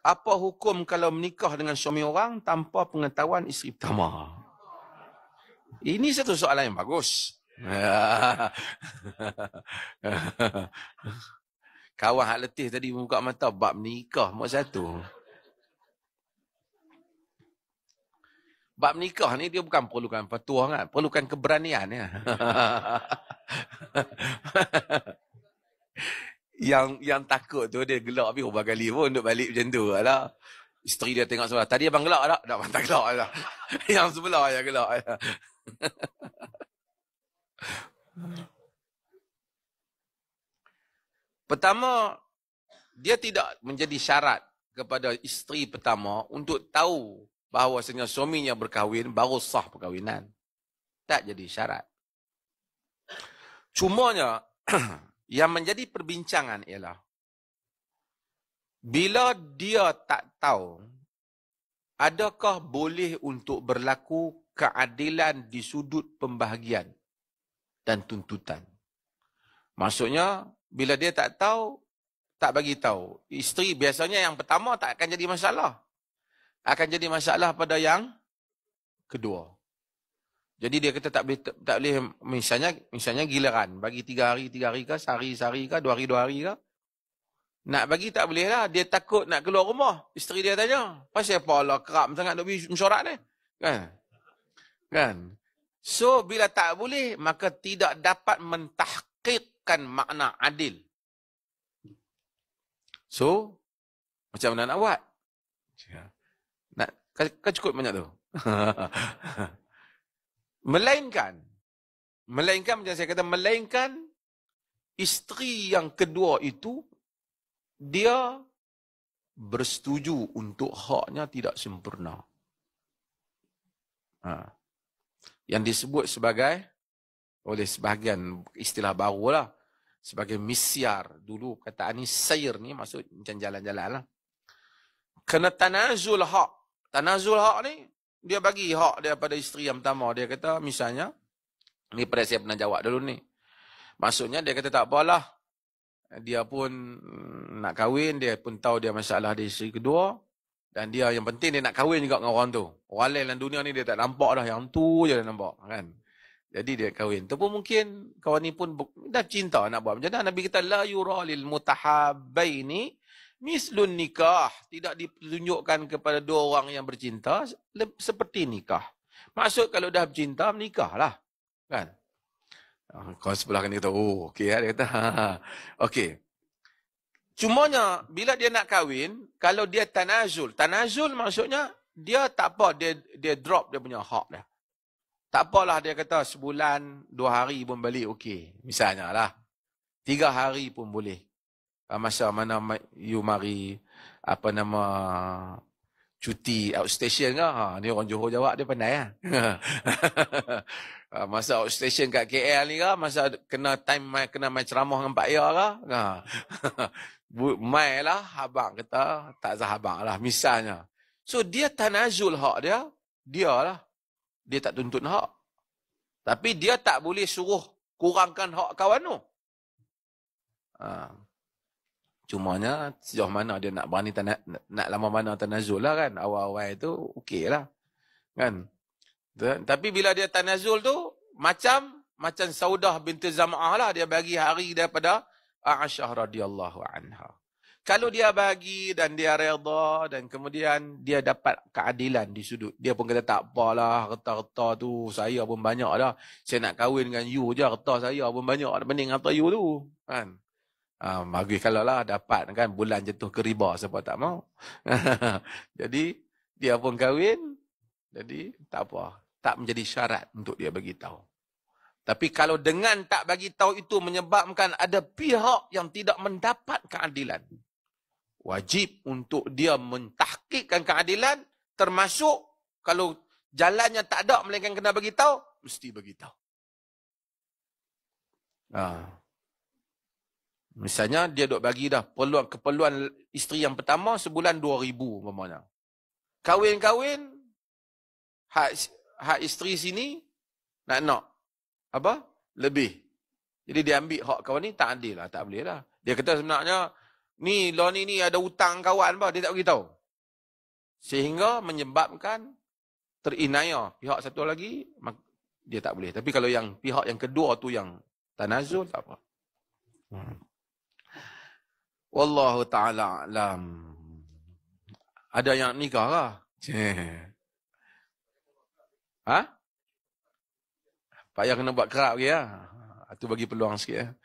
Apa hukum kalau menikah dengan suami orang tanpa pengetahuan isteri pertama? Ini satu soalan yang bagus. Kawan hak letih tadi buka mata bab nikah nombor satu. Bab nikah ni dia bukan perlukan petua kan, perlukan keberanian ya. yang takut tu dia gelak habis berapa kali pun duduk balik macam tu lah. Isteri dia tengok sebelah, tadi abang gelak tak? Tak, tak gelak lah. Yang sebelah yang gelak. Pertama, dia tidak menjadi syarat kepada isteri pertama untuk tahu bahawasanya suaminya berkahwin baru sah perkahwinan. Tak jadi syarat. Cumanya, yang menjadi perbincangan ialah bila dia tak tahu adakah boleh untuk berlaku keadilan di sudut pembahagian dan tuntutan. Maksudnya, bila dia tak tahu, tak bagi tahu. Isteri biasanya yang pertama tak akan jadi masalah. Akan jadi masalah pada yang kedua. Jadi dia kata tak boleh misalnya giliran. Bagi 3 hari ke, sehari ke, 2 hari ke. Nak bagi tak boleh lah. Dia takut nak keluar rumah. Isteri dia tanya, pasal apa lah kerap sangat nak pergi mesyuarat ni? Kan? So, bila tak boleh, maka tidak dapat mentahqiqkan makna adil. So, macam mana nak buat? Kau cukup banyak tu. Melainkan macam saya kata, melainkan isteri yang kedua itu, dia bersetuju untuk haknya tidak sempurna. Yang disebut sebagai, oleh sebahagian istilah baru lah, sebagai misyar. Dulu kataan ni sayr ni maksud macam jalan-jalan lah. Kena tanazul hak. Tanazul hak ni, dia bagi hak dia pada isteri yang pertama. Dia kata misalnya, ni pada saya pernah jawab dulu ni. Maksudnya dia kata tak apalah. Dia pun nak kahwin, dia pun tahu dia masalah di isteri kedua. Dan dia yang penting dia nak kahwin juga dengan orang tu. Orang lain dalam dunia ni dia tak nampak dah. Yang tu je dia nampak. Kan? Jadi dia kahwin. Tu pun mungkin kawan ni pun dah cinta nak buat macam mana. Nabi kata, la yura lil mutahabbaini mislun nikah. Tidak ditunjukkan kepada dua orang yang bercinta seperti nikah. Maksud kalau dah bercinta, menikahlah. Kan? Kawan sebelah kan dia kata, oh okey lah. Dia kata, okey. Cumanya, bila dia nak kahwin, kalau dia tanazul. Tanazul maksudnya, dia tak apa, dia drop dia punya hak dia. Tak apalah dia kata sebulan, 2 hari pun balik okey. Misalnya lah. 3 hari pun boleh. Masa mana you mari, cuti outstation ke? Ni orang Johor jawab dia pandai lah. Masa outstation kat KL ni ke? Masa kena mai ceramah dengan Pak Ya ke? Mai lah, abang kata, tak sah abang lah, misalnya. So, dia tanazul hak dia, dia lah. Dia tak tuntut hak. Tapi dia tak boleh suruh kurangkan hak kawan tu. Cumanya, sejauh mana dia nak berani, nak lama mana tanazul lah kan. Awal-awal tu, okey lah. Kan? Tapi bila dia tanazul tu, macam Saudah binti Zam'ah lah, dia bagi hari daripada Aisyah radhiyallahu anha. Kalau dia bagi dan dia redha dan kemudian dia dapat keadilan di sudut. Dia pun kata tak apalah, reta-reta tu saya pun banyak dah. Saya nak kahwin dengan you je, reta saya pun banyak. Mending reta you tu. Kan? Bagus kalau lah dapat kan bulan jatuh ke riba, siapa tak mau. Jadi dia pun kahwin. Jadi tak apa. Tak menjadi syarat untuk dia bagi tahu. Tapi kalau dengan tak bagi tahu itu menyebabkan ada pihak yang tidak mendapat keadilan, wajib untuk dia mentahqiqkan keadilan, termasuk kalau jalannya tak ada melainkan kena bagi tahu, mesti bagi tahu. Misalnya dia duk bagi dah keperluan isteri yang pertama sebulan 2,000 umpamanya. Kahwin-kahwin hak isteri sini nak apa? Lebih. Jadi dia ambil hak kawan ni, tak adil lah, tak boleh lah. Dia kata sebenarnya, ni ada hutang kawan apa, dia tak beritahu. Sehingga menyebabkan terinaya pihak satu lagi, dia tak boleh. Tapi kalau yang pihak yang kedua tu yang tanazul, tak apa. Wallahu ta'ala alam. Ada yang nikah lah. Ha? Payah kena buat kerap lagi lah. Itu bagi peluang sikit.